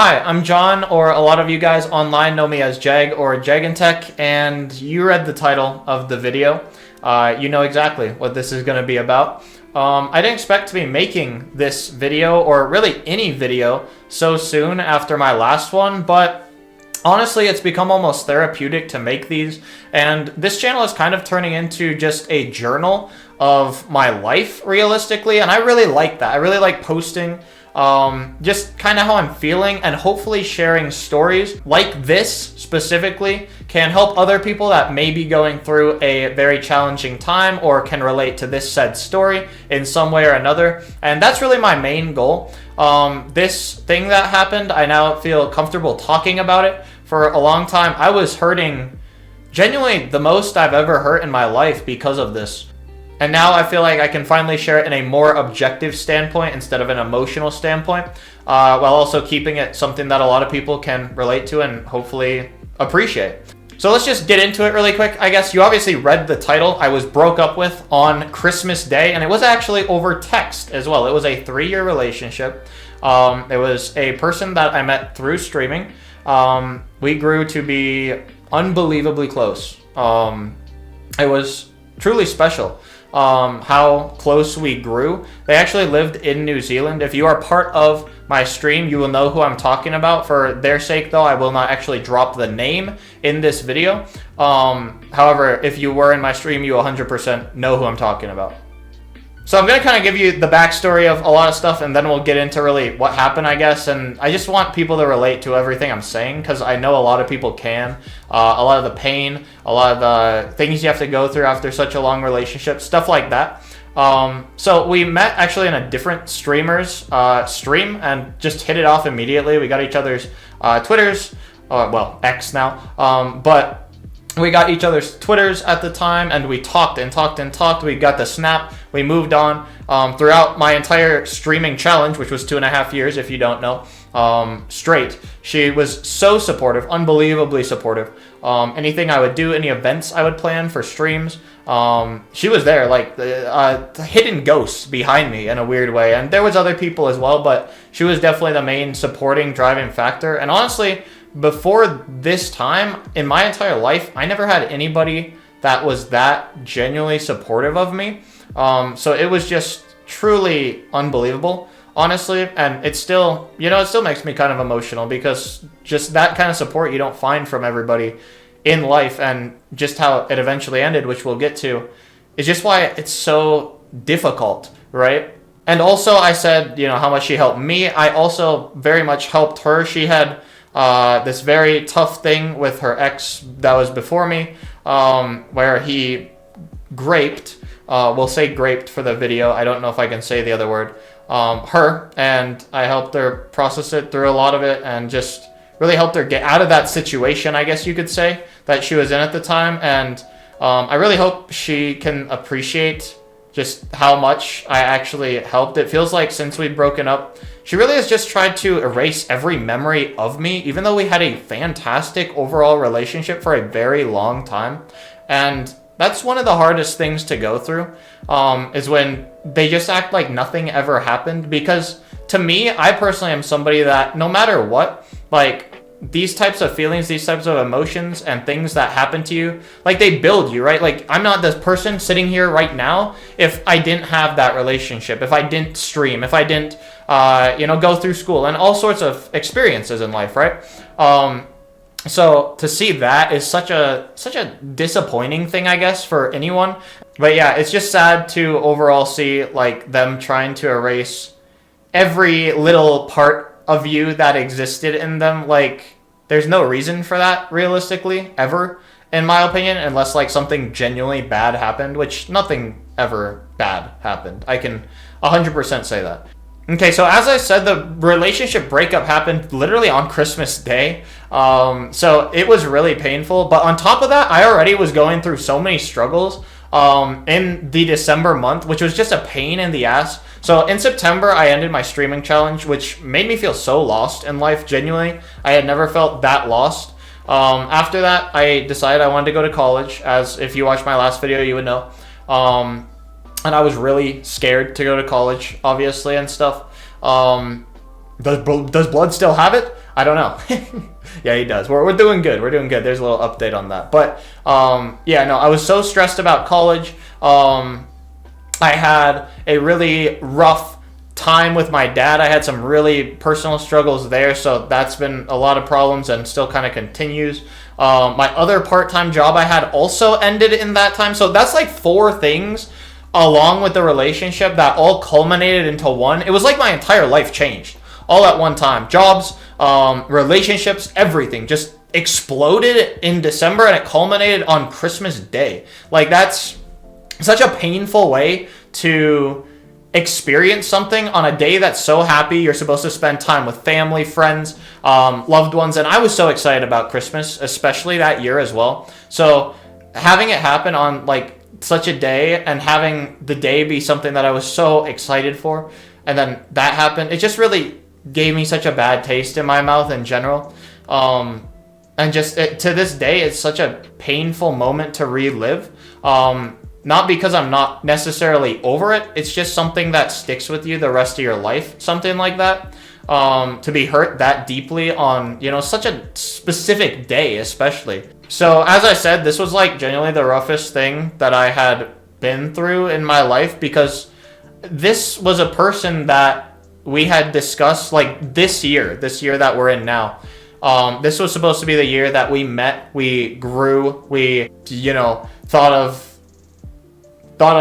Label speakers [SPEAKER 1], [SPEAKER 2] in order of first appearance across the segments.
[SPEAKER 1] Hi, I'm John, or a lot of you guys online know me as Jag or Jagantech, and you read the title of the video. You know exactly what this is going to be about. I didn't expect to be making this video, or really any video, so soon after my last one, but honestly, it's become almost therapeutic to make these, and this channel is kind of turning into just a journal of my life, realistically, and I really like that. I really like posting just kind of how I'm feeling, and hopefully sharing stories like this specifically can help other people that may be going through a very challenging time or can relate to this said story in some way or another. And that's really my main goal. This thing that happened, I now feel comfortable talking about it. For a long time, I was hurting genuinely the most I've ever hurt in my life because of this. And now I feel like I can finally share it in a more objective standpoint instead of an emotional standpoint, while also keeping it something that a lot of people can relate to and hopefully appreciate. So let's just get into it really quick. I guess you obviously read the title. I was broke up with on Christmas Day, and it was actually over text as well. It was a 3-year relationship. It was a person that I met through streaming. We grew to be unbelievably close. It was truly special. How close we grew. They actually lived in New Zealand. If you are part of my stream, you will know who I'm talking about. For their sake, though, I will not actually drop the name in this video. However, if you were in my stream, you 100% know who I'm talking about. So I'm going to kind of give you the backstory of a lot of stuff, and then we'll get into really what happened, I guess. And I just want people to relate to everything I'm saying, because I know a lot of people can. A lot of the pain, a lot of the things you have to go through after such a long relationship, stuff like that. So we met actually in a different streamer's stream and just hit it off immediately. We got each other's Twitters, well, X now, but we got each other's Twitters at the time, and we talked and talked and talked. We got the snap. We moved on throughout my entire streaming challenge, which was 2.5 years, if you don't know, straight. She was so supportive, unbelievably supportive. Anything I would do, any events I would plan for streams, she was there, like the hidden ghost behind me in a weird way. And there was other people as well, but she was definitely the main supporting, driving factor. And honestly, before this time in my entire life, I never had anybody that was that genuinely supportive of me. So it was just truly unbelievable, honestly. And it still, it still makes me kind of emotional, because just that kind of support you don't find from everybody in life, and just how it eventually ended, which we'll get to, is just why it's so difficult, right? And also, I said, how much she helped me. I also very much helped her. She had this very tough thing with her ex that was before me, where he graped, we'll say graped for the video, I don't know if I can say the other word, her, and I helped her process it through a lot of it, and just really helped her get out of that situation, I guess you could say, that she was in at the time. And I really hope she can appreciate just how much I actually helped. It feels like since we've broken up, she really has just tried to erase every memory of me, even though we had a fantastic overall relationship for a very long time. And that's one of the hardest things to go through, is when they just act like nothing ever happened. Because to me, I personally am somebody that no matter what, like, these types of feelings, these types of emotions and things that happen to you, like, they build you, right? Like, I'm not this person sitting here right now if I didn't have that relationship, if I didn't stream, if I didn't, go through school and all sorts of experiences in life, right? So to see that is such a disappointing thing, I guess, for anyone. But yeah, it's just sad to overall see, like, them trying to erase every little part of you that existed in them. Like, there's no reason for that, realistically, ever, in my opinion, unless, like, something genuinely bad happened, which nothing ever bad happened. I can 100% say that. Okay, so as I said, the relationship breakup happened literally on Christmas Day. So it was really painful. But on top of that, I already was going through so many struggles in the December month, which was just a pain in the ass. So in September, I ended my streaming challenge, which made me feel so lost in life, genuinely. I had never felt that lost. After that, I decided I wanted to go to college, as if you watched my last video, you would know. And I was really scared to go to college, obviously, and stuff. Does blood still have it? I don't know. Yeah, he does. We're doing good. We're doing good. There's a little update on that. But yeah, no, I was so stressed about college. I had a really rough time with my dad. I had some really personal struggles there, so that's been a lot of problems and still kind of continues. My other part-time job I had also ended in that time. So that's like 4 things along with the relationship that all culminated into one. It was like my entire life changed all at one time. Jobs, relationships, everything just exploded in December, and it culminated on Christmas Day. Like, that's such a painful way to experience something on a day that's so happy. You're supposed to spend time with family, friends, loved ones, and I was so excited about Christmas, especially that year as well. So having it happen on like such a day, and having the day be something that I was so excited for, and then that happened, it just really gave me such a bad taste in my mouth in general. And just to this day, it's such a painful moment to relive. Not because I'm not necessarily over it, it's just something that sticks with you the rest of your life, something like that. To be hurt that deeply on, such a specific day, especially. So, as I said, this was like genuinely the roughest thing that I had been through in my life, because this was a person that we had discussed like this year that we're in now. This was supposed to be the year that we met, we grew, we, thought of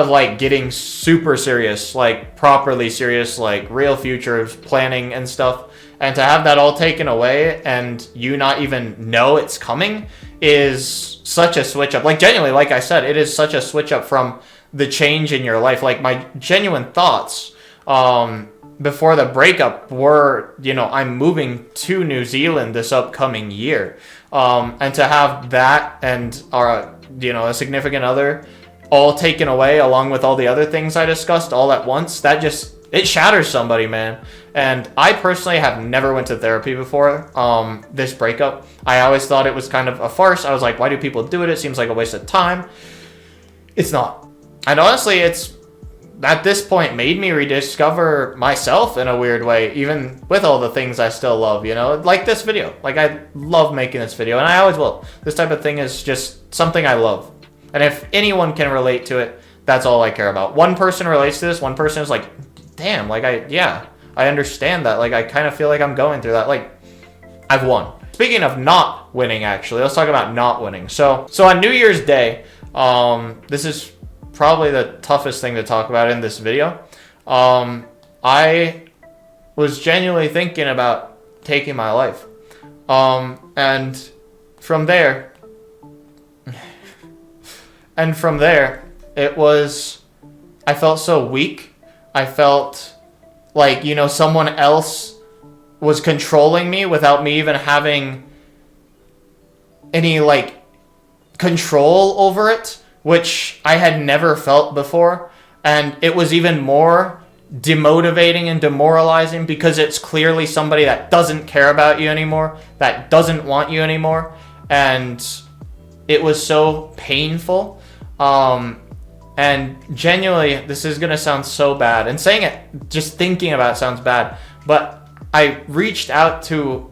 [SPEAKER 1] like getting super serious, like properly serious, like real futures planning and stuff. And to have that all taken away and you not even know it's coming is such a switch up. Like, genuinely, like I said, it is such a switch up from the change in your life. Like, my genuine thoughts before the breakup were, I'm moving to New Zealand this upcoming year. And to have that and our, a significant other all taken away along with all the other things I discussed all at once, it shatters somebody, man. And I personally have never went to therapy before this breakup. I always thought it was kind of a farce. I was like, why do people do it? It seems like a waste of time. It's not. And honestly, it's at this point made me rediscover myself in a weird way, even with all the things I still love, like this video. Like, I love making this video, and I always will. This type of thing is just something I love. And if anyone can relate to it, that's all I care about. One person relates to this, one person is like, damn, like, I understand that. Like, I kind of feel like I'm going through that. Like, I've won. Speaking of not winning, actually, let's talk about not winning. So on New Year's Day, this is probably the toughest thing to talk about in this video. I was genuinely thinking about taking my life. And from there, it was, I felt so weak. I felt like, someone else was controlling me without me even having any, like, control over it, which I had never felt before. And it was even more demotivating and demoralizing because it's clearly somebody that doesn't care about you anymore, that doesn't want you anymore. And it was so painful. And genuinely, this is going to sound so bad. And saying it, just thinking about it sounds bad. But I reached out to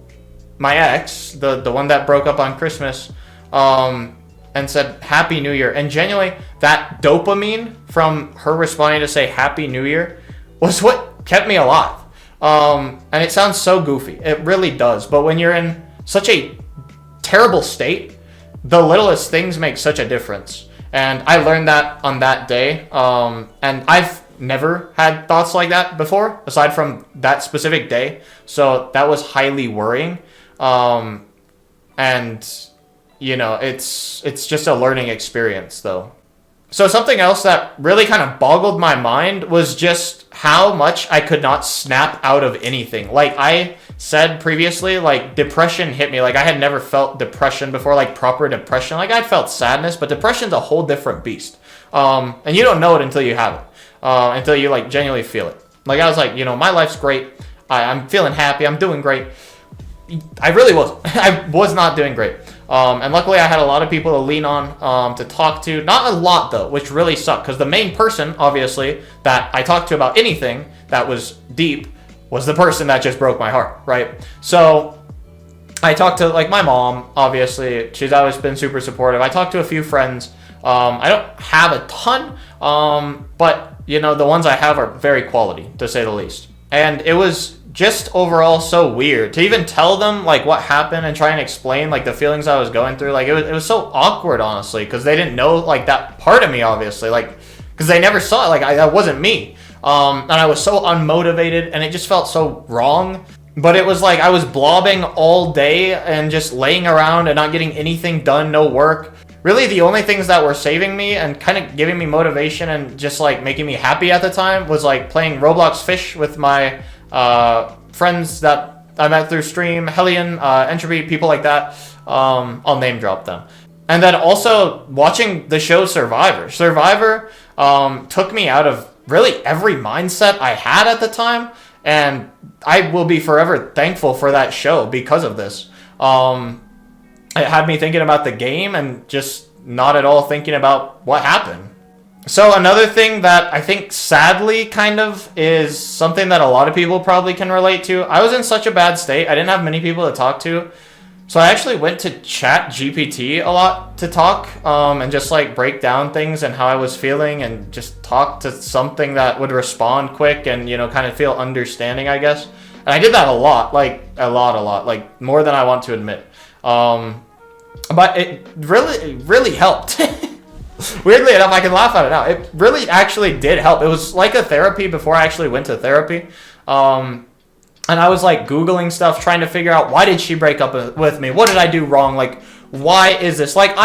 [SPEAKER 1] my ex, the one that broke up on Christmas, and said, Happy New Year. And genuinely, that dopamine from her responding to say Happy New Year was what kept me alive. And it sounds so goofy. It really does. But when you're in such a terrible state, the littlest things make such a difference. And I learned that on that day. And I've never had thoughts like that before, aside from that specific day. So that was highly worrying. And, it's just a learning experience, though. So something else that really kind of boggled my mind was just how much I could not snap out of anything. Like I said previously, like depression hit me. Like I had never felt depression before, like proper depression. Like I'd felt sadness, but depression's a whole different beast. And you don't know it until you have it, until you like genuinely feel it. Like I was like, my life's great. I'm feeling happy. I'm doing great. I really wasn't. I was not doing great. And luckily I had a lot of people to lean on, to talk to. Not a lot though, which really sucked, because the main person, obviously, that I talked to about anything that was deep was the person that just broke my heart, right? So I talked to like my mom, obviously. She's always been super supportive. I talked to a few friends. I don't have a ton, but you know, the ones I have are very quality, to say the least. And it was just overall so weird to even tell them like what happened and try and explain like the feelings I was going through. Like it was so awkward, honestly, because they didn't know like that part of me, obviously, like because they never saw it. Like that wasn't me, and I was so unmotivated, and it just felt so wrong. But it was like I was blobbing all day and just laying around and not getting anything done, no work. Really, the only things that were saving me and kind of giving me motivation and just like making me happy at the time was like playing Roblox Fish with my friends that I met through stream, Hellion, Entropy, people like that. I'll name drop them. And then also watching the show Survivor. Survivor took me out of really every mindset I had at the time. And I will be forever thankful for that show because of this. It had me thinking about the game and just not at all thinking about what happened. So another thing that I think sadly kind of is something that a lot of people probably can relate to. I was in such a bad state. I didn't have many people to talk to. So I actually went to Chat GPT a lot to talk and just like break down things and how I was feeling and just talk to something that would respond quick and, you know, kind of feel understanding, I guess. And I did that a lot, like like more than I want to admit. But it really helped. Weirdly enough, I can laugh at it now. It really actually did help. It was like a therapy before I actually went to therapy. And I was like Googling stuff, trying to figure out why did she break up with me? What did I do wrong? Like, why is this? Like,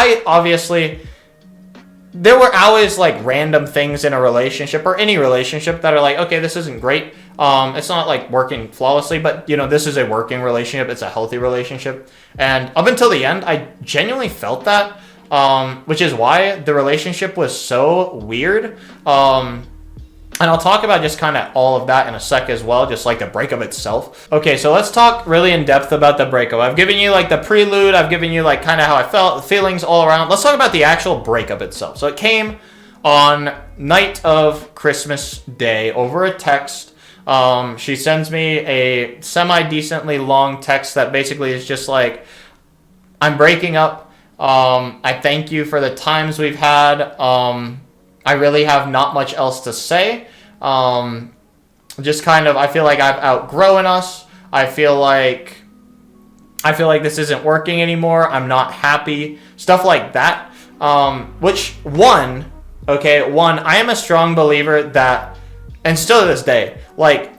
[SPEAKER 1] there were always like random things in a relationship or any relationship that are like, okay, this isn't great. It's not like working flawlessly, but you know, this is a working relationship. It's a healthy relationship. And up until the end, I genuinely felt that, which is why the relationship was so weird. And I'll talk about just kind of all of that in a sec as well, just like the breakup itself. Okay, so let's talk really in depth about the breakup. I've given you like the prelude, I've given you like kind of how I felt, the feelings all around. Let's talk about the actual breakup itself. So it came on night of Christmas Day over a text. She sends me a semi-decently long text that basically is just like, I'm breaking up. I thank you for the times we've had. I really have not much else to say. Just kind of, I feel like I've outgrown us. I feel like this isn't working anymore. I'm not happy. Stuff like that. I am a strong believer that, and still to this day, like,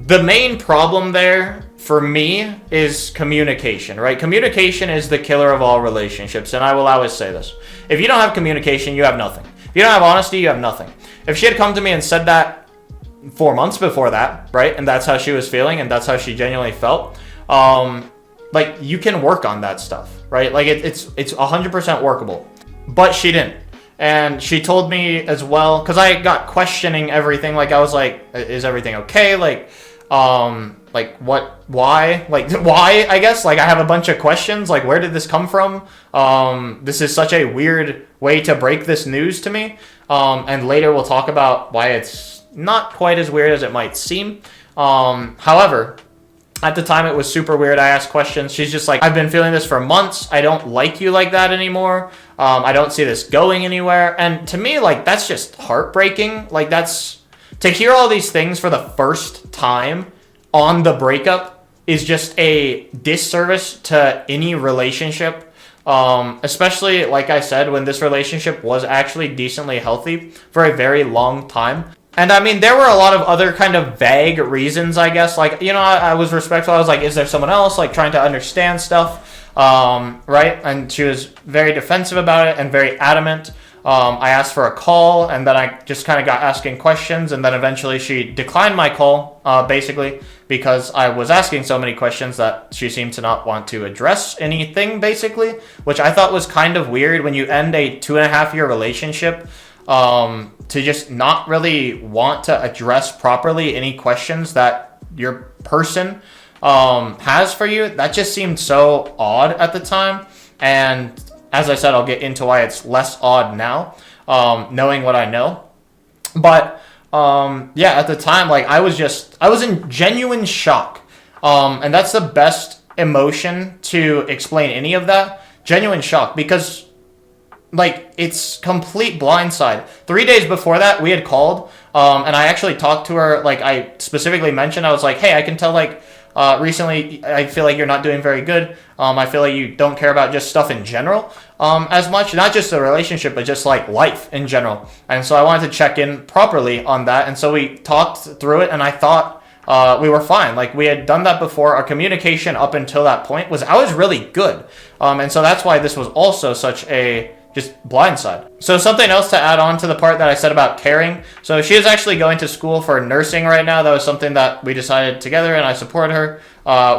[SPEAKER 1] the main problem there for me is communication, right? Communication is the killer of all relationships, and I will always say this. If you don't have communication, you have nothing. If you don't have honesty, you have nothing. If she had come to me and said that 4 months before that, right, and that's how she was feeling and that's how she genuinely felt, like, you can work on that stuff, right? Like, it's 100% workable. But she didn't. And she told me as well, because I got questioning everything. Like, I was like, is everything okay? Like what, why? Like, why, I guess? Like, I have a bunch of questions. Like, where did this come from? This is such a weird way to break this news to me. And later we'll talk about why it's not quite as weird as it might seem. However, at the time it was super weird. I asked questions. She's just like, I've been feeling this for months. I don't like you like that anymore. I don't see this going anywhere. And to me, like, that's just heartbreaking. Like, that's, to hear all these things for the first time on the breakup is just a disservice to any relationship. Especially, like I said, when this relationship was actually decently healthy for a very long time. And I mean, there were a lot of other kind of vague reasons, I guess. Like, you know, I was respectful. I was like, is there someone else? Like, trying to understand stuff, right? And she was very defensive about it and very adamant. I asked for a call, and then I just kind of got asking questions, and then eventually she declined my call, basically, because I was asking so many questions that she seemed to not want to address anything, basically, which I thought was kind of weird when you end a 2.5-year relationship. To just not really want to address properly any questions that your person has for you. That just seemed so odd at the time. And as I said, I'll get into why it's less odd now, knowing what I know. But yeah, at the time, like, I was in genuine shock. And that's the best emotion to explain any of that. Genuine shock, because like it's complete blindside. 3 days before that, we had called, and I actually talked to her. Like I specifically mentioned, I was like, hey, I can tell like recently I feel like you're not doing very good. I feel like you don't care about just stuff in general as much, not just the relationship, but just like life in general. And so I wanted to check in properly on that. And so we talked through it, and I thought we were fine. Like we had done that before. Our communication up until that point was, I was really good. And so that's why this was also such a just blindside. So something else to add on to the part that I said about caring. So she is actually going to school for nursing right now. That was something that we decided together, and I supported her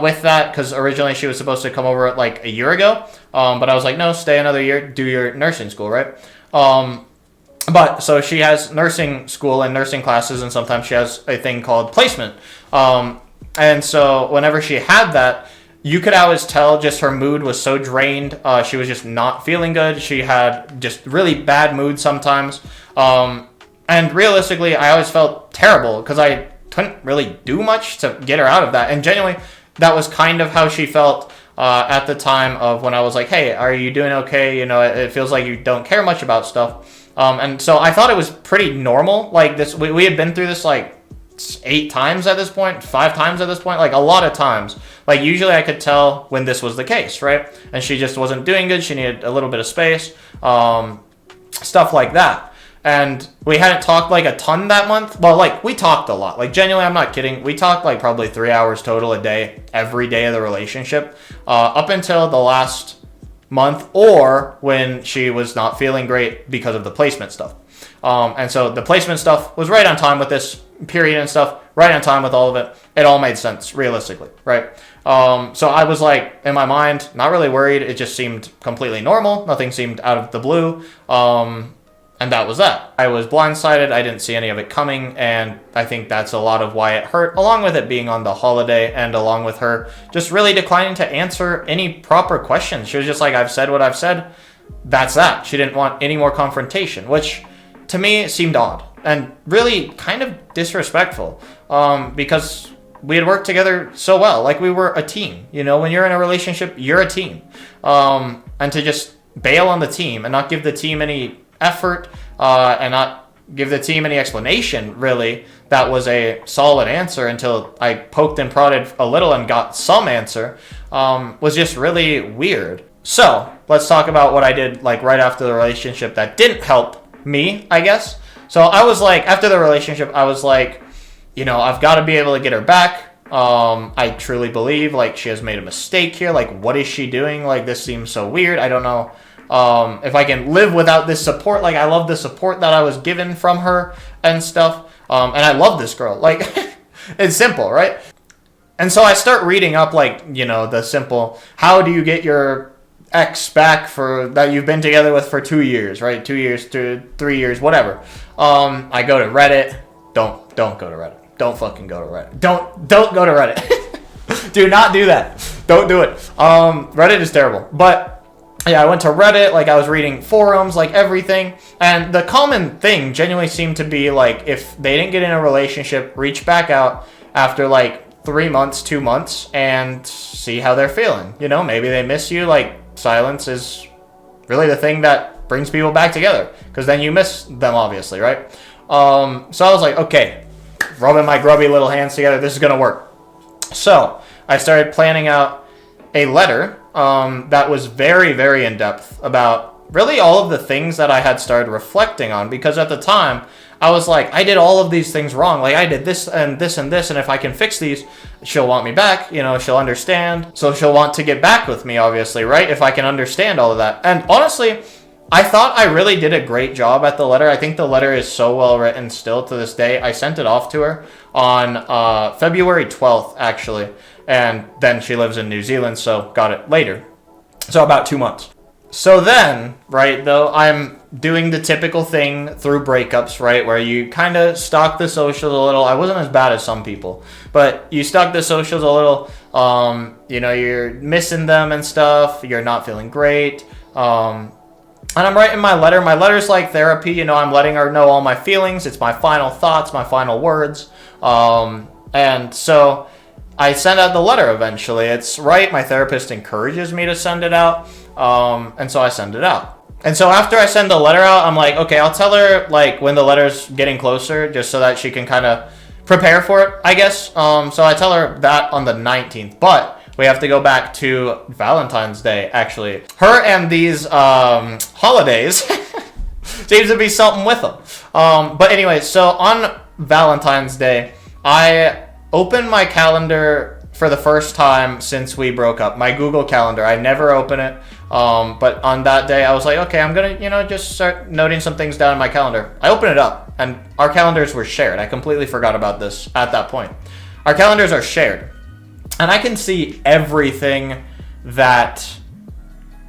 [SPEAKER 1] with that, because originally she was supposed to come over like a year ago. But I was like, no, stay another year, do your nursing school, right? But so she has nursing school and nursing classes, and sometimes she has a thing called placement. And so whenever she had that, you could always tell just her mood was so drained. She was just not feeling good. She had just really bad mood sometimes. And realistically, I always felt terrible because I couldn't really do much to get her out of that. And genuinely, that was kind of how she felt at the time of when I was like, hey, are you doing okay? You know, it feels like you don't care much about stuff. And so I thought it was pretty normal. Like this, we had been through this like 8 times at this point, 5 times at this point, like a lot of times. Like usually I could tell when this was the case, right? And she just wasn't doing good. She needed a little bit of space, stuff like that. And we hadn't talked like a ton that month. Well, like we talked a lot. Like genuinely, I'm not kidding. We talked like probably 3 hours total a day, every day of the relationship, up until the last month, or when she was not feeling great because of the placement stuff. And so the placement stuff was right on time with this period and stuff, right on time with all of it. It all made sense realistically, right? So I was like, in my mind, not really worried. It just seemed completely normal. Nothing seemed out of the blue. And that was that. I was blindsided. I didn't see any of it coming. And I think that's a lot of why it hurt, along with it being on the holiday, and along with her just really declining to answer any proper questions. She was just like, I've said what I've said. That's that. She didn't want any more confrontation, which to me seemed odd and really kind of disrespectful, because we had worked together so well. Like we were a team, you know, when you're in a relationship, you're a team. And to just bail on the team and not give the team any effort, and not give the team any explanation, really, that was a solid answer until I poked and prodded a little and got some answer, was just really weird. So let's talk about what I did like right after the relationship that didn't help me, I guess. So I was like, after the relationship, I was like, you know, I've got to be able to get her back. I truly believe like she has made a mistake here. Like, what is she doing? Like, this seems so weird. I don't know if I can live without this support. Like, I love the support that I was given from her and stuff. And I love this girl. Like, it's simple, right? And so I start reading up, like, you know, the simple, how do you get your ex back for that you've been together with for 2 years, right? 2 years to 3 years, whatever. I go to Reddit. Don't go to Reddit. Don't fucking go to Reddit. Don't go to Reddit. Do not do that. Don't do it. Reddit is terrible. But yeah, I went to Reddit. Like I was reading forums, like everything. And the common thing genuinely seemed to be like, if they didn't get in a relationship, reach back out after like 3 months, 2 months, and see how they're feeling. You know, maybe they miss you. Like silence is really the thing that brings people back together, because then you miss them, obviously, right? So I was like, okay, rubbing my grubby little hands together, this is gonna work. So I started planning out a letter that was very, very in depth about really all of the things that I had started reflecting on, because at the time I was like, I did all of these things wrong. Like I did this and this and this, and if I can fix these, she'll want me back, you know, she'll understand. So she'll want to get back with me, obviously, right? If I can understand all of that. And honestly, I thought I really did a great job at the letter. I think the letter is so well written still to this day. I sent it off to her on February 12th, actually. And then she lives in New Zealand, so got it later. So about 2 months. So then, right, though, I'm doing the typical thing through breakups, right, where you kind of stalk the socials a little. I wasn't as bad as some people, but you stalk the socials a little. You know, you're missing them and stuff. You're not feeling great. And I'm writing my letter. My letter's like therapy. You know, I'm letting her know all my feelings. It's my final thoughts, my final words. And so I send out the letter eventually. It's right. My therapist encourages me to send it out. And so I send it out. And so after I send the letter out, I'm like, okay, I'll tell her like when the letter's getting closer, just so that she can kind of prepare for it, I guess. So I tell her that on the 19th, but we have to go back to Valentine's Day, actually. Her and these holidays seems to be something with them. But anyway, so on Valentine's Day, I opened my calendar for the first time since we broke up. My Google Calendar. I never open it. But on that day, I was like, okay, I'm going to, just start noting some things down in my calendar. I open it up, and our calendars were shared. I completely forgot about this at that point. Our calendars are shared. And I can see everything that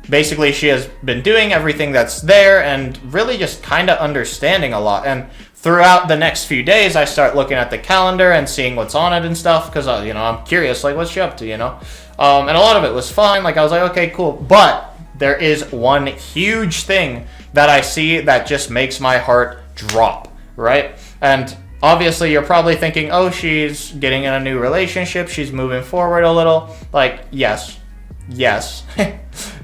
[SPEAKER 1] basically she has been doing, everything that's there, and really just kind of understanding a lot. And throughout the next few days, I start looking at the calendar and seeing what's on it and stuff, because, I'm curious, like, what's she up to, And a lot of it was fine. Like, I was like, okay, cool. But there is one huge thing that I see that just makes my heart drop, right? And obviously, you're probably thinking, oh, she's getting in a new relationship. She's moving forward a little. Like, yes,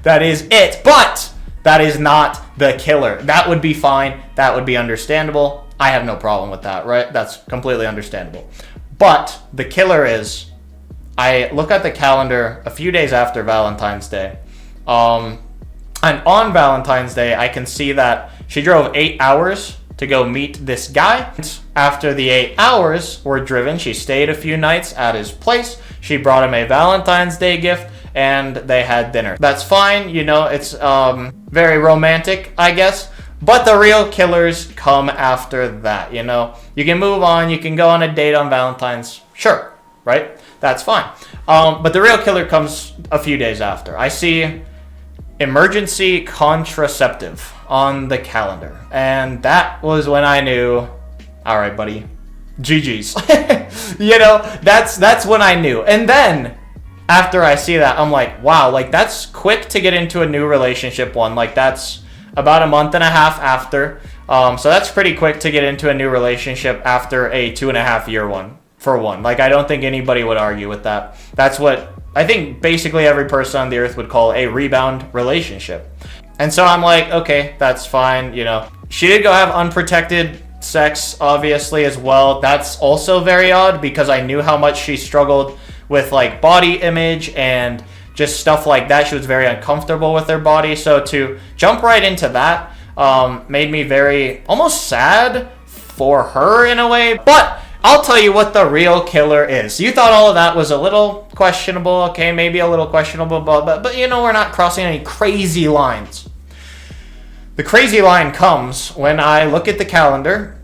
[SPEAKER 1] that is it. But that is not the killer. That would be fine. That would be understandable. I have no problem with that, right? That's completely understandable. But the killer is, I look at the calendar a few days after Valentine's Day. And on Valentine's Day, I can see that she drove 8 hours to go meet this guy. After the 8 hours were driven, she stayed a few nights at his place. She brought him a Valentine's Day gift, and they had dinner. That's fine, it's very romantic, I guess. But the real killers come after that, You can move on, you can go on a date on Valentine's, sure, right? That's fine. But the real killer comes a few days after. I see emergency contraceptive on the calendar. And that was when I knew, all right, buddy, GG's. That's when I knew. And then after I see that, I'm like, wow, like that's quick to get into a new relationship one. Like that's about a month and a half after. So that's pretty quick to get into a new relationship after a 2.5 year one, for one. Like I don't think anybody would argue with that. That's what I think basically every person on the earth would call a rebound relationship. And so I'm like, okay, that's fine. She did go have unprotected sex, obviously, as well. That's also very odd because I knew how much she struggled with like body image and just stuff like that. She was very uncomfortable with her body. So to jump right into that made me very almost sad for her in a way. But I'll tell you what the real killer is. You thought all of that was a little questionable. Okay, maybe a little questionable, but we're not crossing any crazy lines. The crazy line comes when I look at the calendar,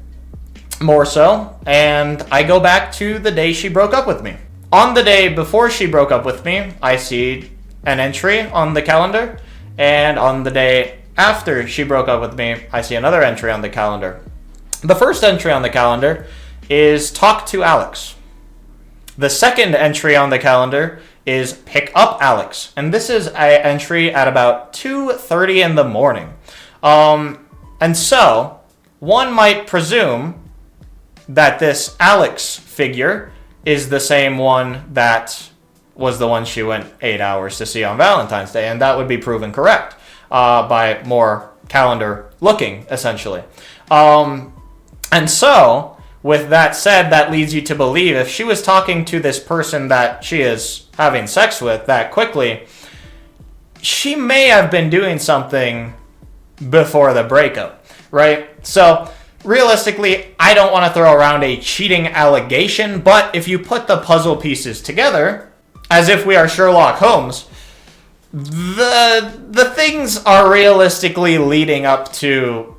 [SPEAKER 1] more so, and I go back to the day she broke up with me. On the day before she broke up with me, I see an entry on the calendar, and on the day after she broke up with me, I see another entry on the calendar. The first entry on the calendar is talk to Alex. The second entry on the calendar is pick up Alex. And this is an entry at about 2:30 in the morning. And so one might presume that this Alex figure is the same one that was the one she went 8 hours to see on Valentine's Day. And that would be proven correct by more calendar looking, essentially. And so with that said, that leads you to believe if she was talking to this person that she is having sex with that quickly, she may have been doing something before the breakup, right? So realistically, I don't want to throw around a cheating allegation, but if you put the puzzle pieces together, as if we are Sherlock Holmes, the things are realistically leading up to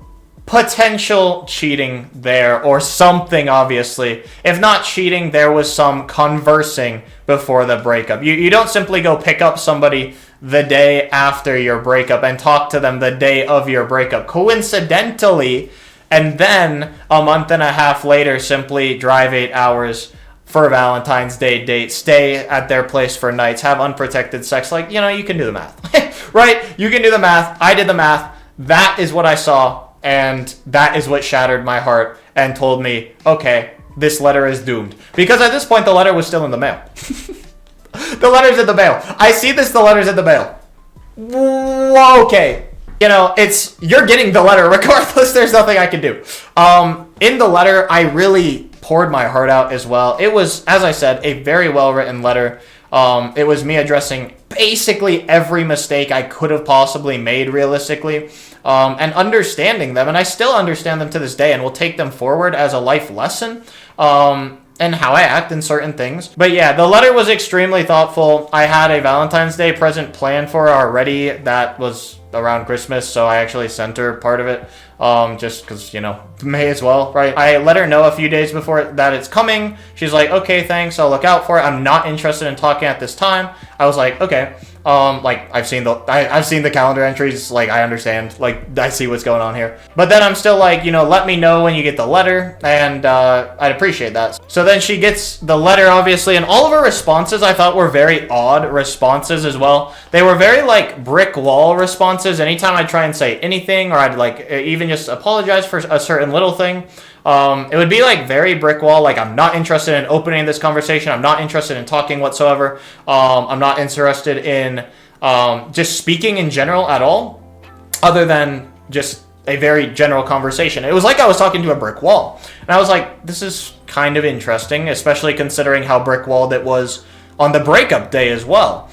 [SPEAKER 1] potential cheating there, or something, obviously. If not cheating, there was some conversing before the breakup. You don't simply go pick up somebody the day after your breakup and talk to them the day of your breakup, coincidentally, and then a month and a half later simply drive 8 hours for a Valentine's Day date, stay at their place for nights, have unprotected sex. Like, you can do the math, right? You can do the math. I did the math. That is what I saw. And that is what shattered my heart and told me, okay, this letter is doomed. Because at this point, the letter was still in the mail. The letter's in the mail. I see this, the letter's in the mail. Okay. You know, you're getting the letter regardless. There's nothing I can do. In the letter, I really poured my heart out as well. It was, as I said, a very well-written letter. It was me addressing basically every mistake I could have possibly made realistically, and understanding them. And I still understand them to this day and will take them forward as a life lesson. And how I act in certain things. But yeah, the letter was extremely thoughtful. I had a Valentine's Day present planned for her already. That was around Christmas, so I actually sent her part of it. Just because, you know, may as well, right? I let her know a few days before that it's coming. She's like, okay, thanks, I'll look out for it. I'm not interested in talking at this time. I was like, okay. Like, I've seen the calendar entries, like, I understand, like, I see what's going on here. But then I'm still like, you know, let me know when you get the letter, and I'd appreciate that. So then she gets the letter, obviously, and all of her responses I thought were very odd responses as well. They were very, like, brick wall responses. Anytime I'd try and say anything, or I'd, like, even just apologize for a certain little thing, it would be like very brick wall, like I'm not interested in opening this conversation, I'm not interested in talking whatsoever, I'm not interested in just speaking in general at all, other than just a very general conversation. It was like I was talking to a brick wall, and I was like, this is kind of interesting, especially considering how brick walled it was on the breakup day as well.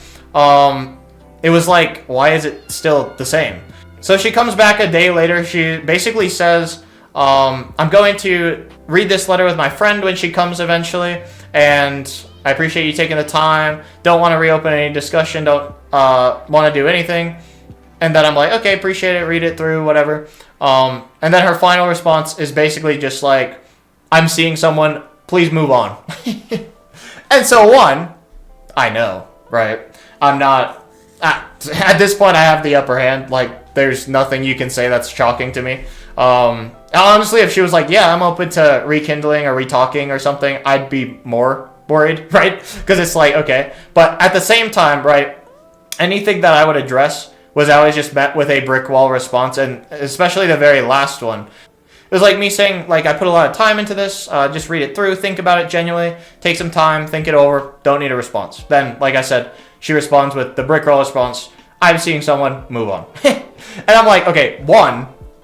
[SPEAKER 1] It was like, why is it still the same? So she comes back a day later, she basically says, I'm going to read this letter with my friend when she comes eventually, and I appreciate you taking the time. Don't want to reopen any discussion, don't want to do anything. And then I'm like, okay, appreciate it, read it through, whatever. And then her final response is basically just like, I'm seeing someone, please move on. And so I know, right? I'm not, at this point I have the upper hand, like, there's nothing you can say that's shocking to me. Honestly, if she was like, yeah, I'm open to rekindling or retalking or something, I'd be more worried, right? Because it's like, okay. But at the same time, right, anything that I would address was always just met with a brick wall response, and especially the very last one. It was like me saying, like, I put a lot of time into this, just read it through, think about it genuinely, take some time, think it over, don't need a response. Then, like I said, she responds with the brick wall response, I'm seeing someone, move on. And I'm like, okay,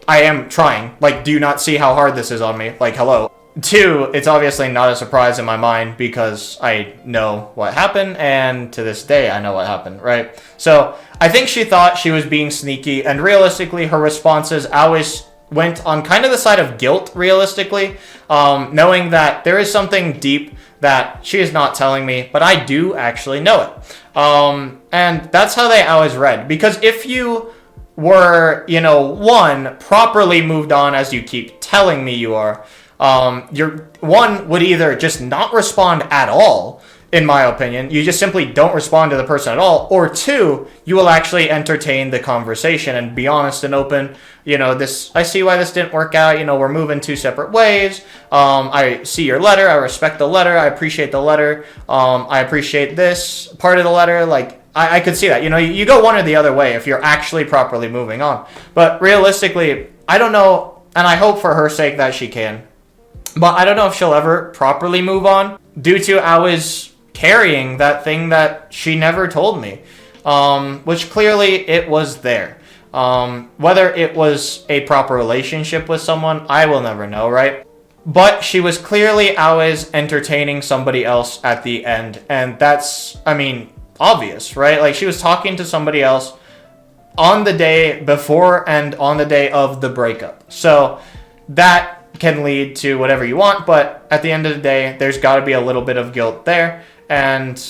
[SPEAKER 1] I am trying. Like, do you not see how hard this is on me? Like, hello. 2, it's obviously not a surprise in my mind because I know what happened, and to this day I know what happened, right? So I think she thought she was being sneaky, and realistically her responses always went on kind of the side of guilt, realistically, knowing that there is something deep that she is not telling me, but I do actually know it. And that's how they always read. Because if you were, you know, properly moved on as you keep telling me you are, your would either just not respond at all, in my opinion, you just simply don't respond to the person at all, or 2, you will actually entertain the conversation and be honest and open. You know, I see why this didn't work out, you know, we're moving 2 separate ways, I see your letter, I respect the letter, I appreciate the letter, I appreciate this part of the letter, like, I could see that. You know, you go one or the other way if you're actually properly moving on. But realistically, I don't know, and I hope for her sake that she can, but I don't know if she'll ever properly move on due to I was carrying that thing that she never told me, which clearly it was there. Whether it was a proper relationship with someone, I will never know, right? But she was clearly always entertaining somebody else at the end, and that's, I mean, obvious, right? Like, she was talking to somebody else on the day before and on the day of the breakup. So that can lead to whatever you want, but at the end of the day, there's got to be a little bit of guilt there, and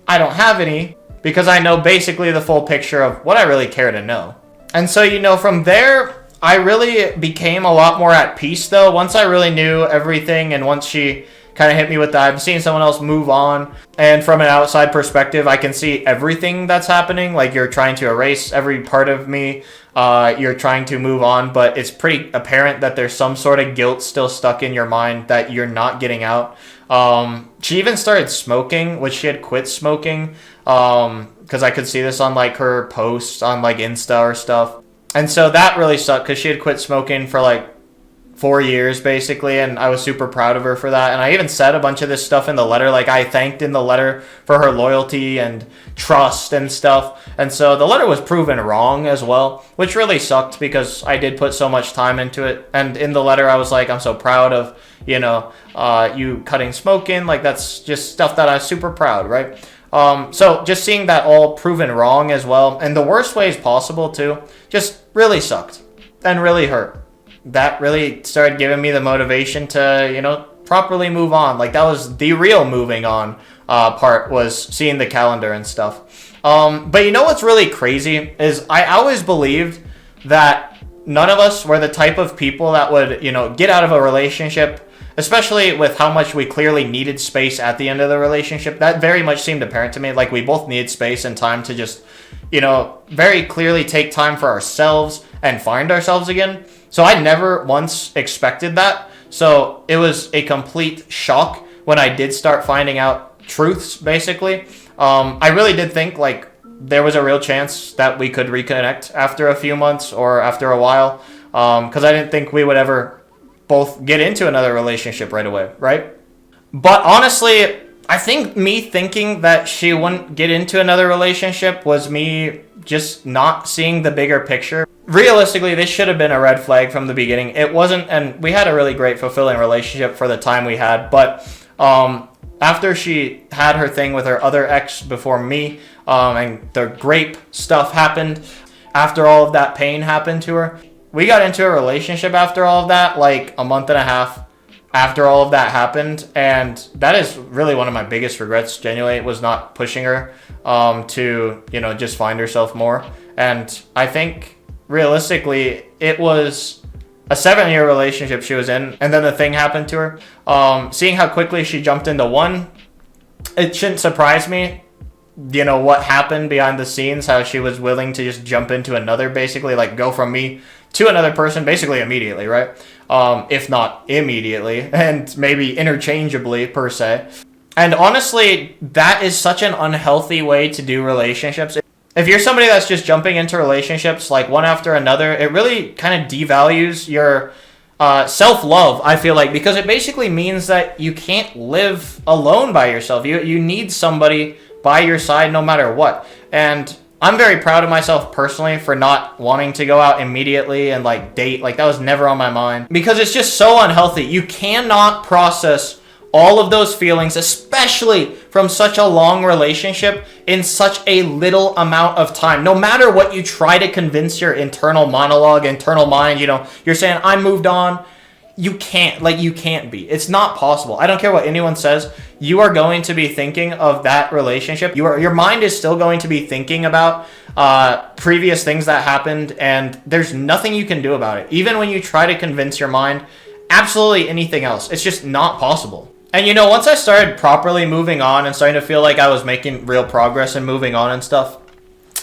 [SPEAKER 1] I don't have any because I know basically the full picture of what I really care to know. And so, you know, from there, I really became a lot more at peace, though, once I really knew everything, and once she kind of hit me with that, I'm seeing someone else move on, and from an outside perspective, I can see everything that's happening. Like, you're trying to erase every part of me, you're trying to move on, but it's pretty apparent that there's some sort of guilt still stuck in your mind that you're not getting out. She even started smoking, which she had quit smoking, because I could see this on, like, her posts on, like, Insta or stuff. And so that really sucked, because she had quit smoking for, like, 4 years basically, and I was super proud of her for that. And I even said a bunch of this stuff in the letter, like I thanked in the letter for her loyalty and trust and stuff. And so the letter was proven wrong as well, which really sucked because I did put so much time into it. And in the letter I was like, I'm so proud of, you cutting smoke in, like that's just stuff that I was super proud, right? So just seeing that all proven wrong as well, and the worst ways possible too, just really sucked and really hurt. That really started giving me the motivation to, properly move on. Like that was the real moving on part, was seeing the calendar and stuff. But you know what's really crazy is I always believed that none of us were the type of people that would, get out of a relationship, especially with how much we clearly needed space at the end of the relationship. That very much seemed apparent to me. Like we both needed space and time to just, very clearly take time for ourselves and find ourselves again. So I never once expected that. So it was a complete shock when I did start finding out truths, basically. I really did think like there was a real chance that we could reconnect after a few months or after a while. Because I didn't think we would ever both get into another relationship right away, right? But honestly, I think me thinking that she wouldn't get into another relationship was me just not seeing the bigger picture. Realistically, this should have been a red flag from the beginning. It wasn't, and we had a really great, fulfilling relationship for the time we had. But after she had her thing with her other ex before me, and the grape stuff happened, after all of that pain happened to her, we got into a relationship after all of that, like a month and a half after all of that happened. And that is really one of my biggest regrets, genuinely, was not pushing her to, just find herself more. And I think realistically, it was a 7-year relationship she was in, and then the thing happened to her. Seeing how quickly she jumped into one, it shouldn't surprise me, what happened behind the scenes, how she was willing to just jump into another, basically, like go from me to another person, basically immediately, right? If not immediately, and maybe interchangeably, per se. And honestly, that is such an unhealthy way to do relationships. If you're somebody that's just jumping into relationships like one after another, it really kind of devalues your self-love, I feel like, because it basically means that you can't live alone by yourself. You need somebody by your side no matter what. And I'm very proud of myself personally for not wanting to go out immediately and like date. Like that was never on my mind, because it's just so unhealthy. You cannot process all of those feelings, especially from such a long relationship, in such a little amount of time. No matter what you try to convince your internal monologue, internal mind, you're saying, I moved on. You can't be. It's not possible. I don't care what anyone says. You are going to be thinking of that relationship. Your mind is still going to be thinking about previous things that happened, and there's nothing you can do about it. Even when you try to convince your mind absolutely anything else, it's just not possible. And once I started properly moving on and starting to feel like I was making real progress and moving on and stuff,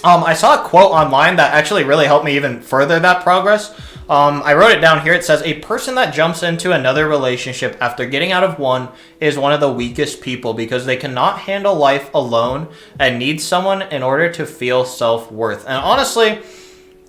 [SPEAKER 1] I saw a quote online that actually really helped me even further that progress. I wrote it down here. It says, a person that jumps into another relationship after getting out of one is one of the weakest people because they cannot handle life alone and need someone in order to feel self-worth. And honestly,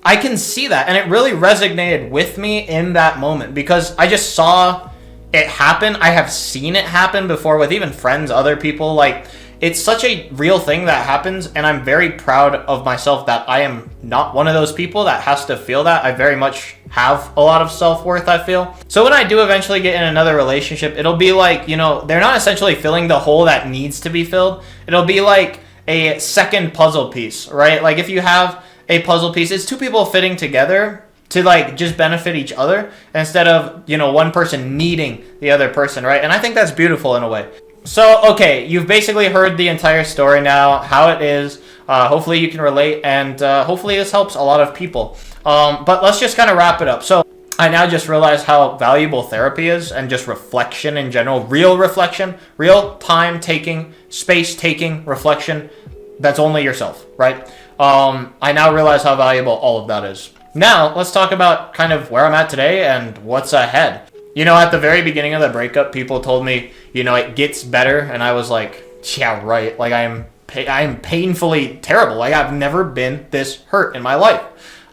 [SPEAKER 1] I can see that. And it really resonated with me in that moment because I just saw it happen. I have seen it happen before with even friends, other people. Like, it's such a real thing that happens, and I'm very proud of myself that I am not one of those people that has to feel that. I very much have a lot of self-worth, I feel. So when I do eventually get in another relationship, it'll be like, they're not essentially filling the hole that needs to be filled. It'll be like a second puzzle piece, right? Like if you have a puzzle piece, it's two people fitting together to like just benefit each other instead of, one person needing the other person, right? And I think that's beautiful in a way. So, okay, you've basically heard the entire story now, how it is. Hopefully you can relate, and hopefully this helps a lot of people. But let's just kind of wrap it up. So, I now just realized how valuable therapy is, and just reflection in general. Real reflection, real time-taking, space-taking reflection that's only yourself, right? I now realize how valuable all of that is. Now, let's talk about kind of where I'm at today and what's ahead. At the very beginning of the breakup, people told me, it gets better. And I was like, yeah, right. Like, I am painfully terrible. Like, I've never been this hurt in my life.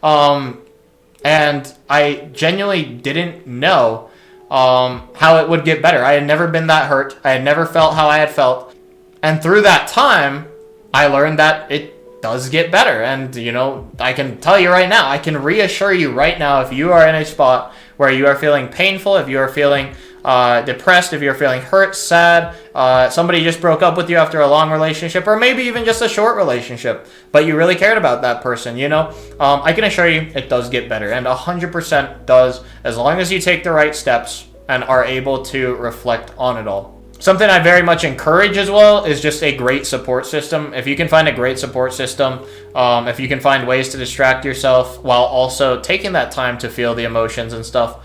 [SPEAKER 1] And And I genuinely didn't know how it would get better. I had never been that hurt. I had never felt how I had felt. And through that time, I learned that it does get better. And, you know, I can tell you right now, I can reassure you right now, if you are in a spot where you are feeling painful, if you are feeling depressed, if you're feeling hurt, sad, somebody just broke up with you after a long relationship, or maybe even just a short relationship, but you really cared about that person, you know, I can assure you it does get better, and 100% does, as long as you take the right steps and are able to reflect on it all. Something I very much encourage as well is just a great support system. If you can find a great support system, if you can find ways to distract yourself while also taking that time to feel the emotions and stuff,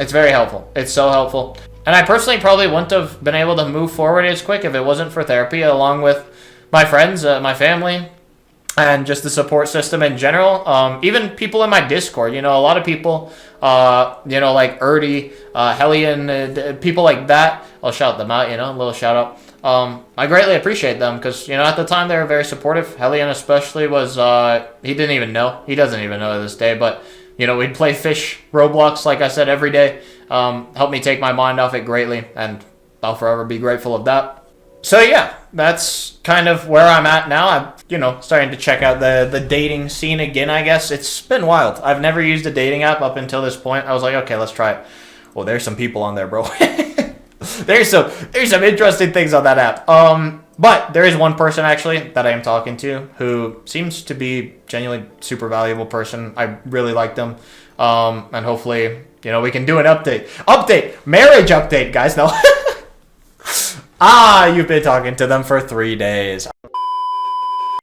[SPEAKER 1] it's very helpful. It's so helpful. And I personally probably wouldn't have been able to move forward as quick if it wasn't for therapy, along with my friends, my family, and just the support system in general. Even people in my Discord, you know, a lot of people, you know, like Erdy, Hellion, people like that. I'll shout them out, you know, a little shout out. I greatly appreciate them because, you know, at the time they were very supportive. Hellion especially was, he didn't even know. He doesn't even know to this day, but, you know, we'd play Fish Roblox, like I said, every day. Helped me take my mind off it greatly, and I'll forever be grateful of that. So yeah, that's kind of where I'm at now. I'm, you know, starting to check out the dating scene again, I guess. It's been wild. I've never used a dating app up until this point. I was like, okay, let's try it. Well, there's some people on there, bro. There's some interesting things on that app. But there is one person actually that I am talking to who seems to be genuinely super valuable person. I really like them. And hopefully, you know, we can do an update, marriage update, guys. No. You've been talking to them for 3 days.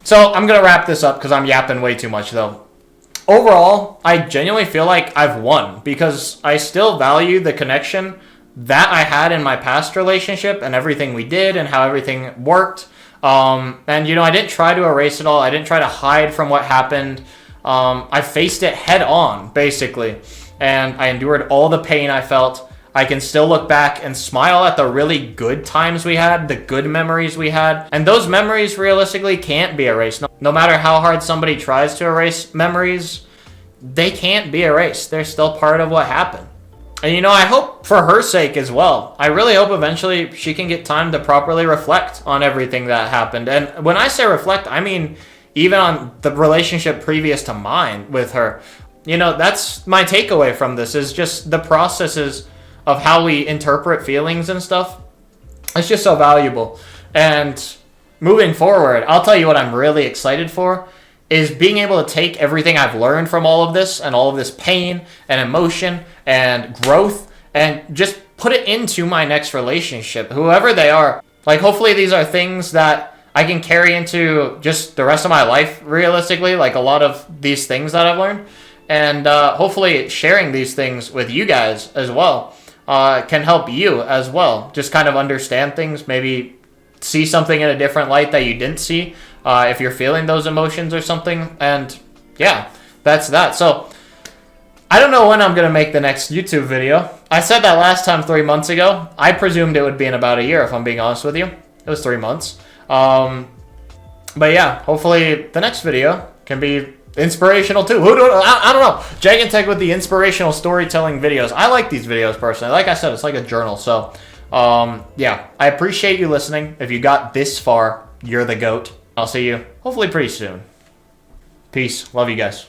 [SPEAKER 1] So I'm going to wrap this up because I'm yapping way too much though. Overall, I genuinely feel like I've won because I still value the connection that I had in my past relationship and everything we did and how everything worked. And, you know, I didn't try to erase it all. I didn't try to hide from what happened. I faced it head on, basically. And I endured all the pain I felt. I can still look back and smile at the really good times we had, the good memories we had. And those memories realistically can't be erased. No matter how hard somebody tries to erase memories, they can't be erased. They're still part of what happened. And, you know, I hope for her sake as well. I really hope eventually she can get time to properly reflect on everything that happened. And when I say reflect, I mean even on the relationship previous to mine with her. You know, that's my takeaway from this, is just the processes of how we interpret feelings and stuff. It's just so valuable. And moving forward, I'll tell you what I'm really excited for is being able to take everything I've learned from all of this and all of this pain and emotion and growth and just put it into my next relationship, whoever they are. Like, hopefully these are things that I can carry into just the rest of my life, realistically, like a lot of these things that I've learned. And hopefully sharing these things with you guys as well can help you as well. Just kind of understand things, maybe see something in a different light that you didn't see if you're feeling those emotions or something. And yeah, that's that. So I don't know when I'm going to make the next YouTube video. I said that last time 3 months ago. I presumed it would be in about a year, if I'm being honest with you. It was 3 months. But yeah, hopefully the next video can be inspirational too. I don't know. Jag and Tech with the inspirational storytelling videos. I like these videos personally. Like I said, it's like a journal. So yeah, I appreciate you listening. If you got this far, you're the GOAT. I'll see you hopefully pretty soon. Peace. Love you guys.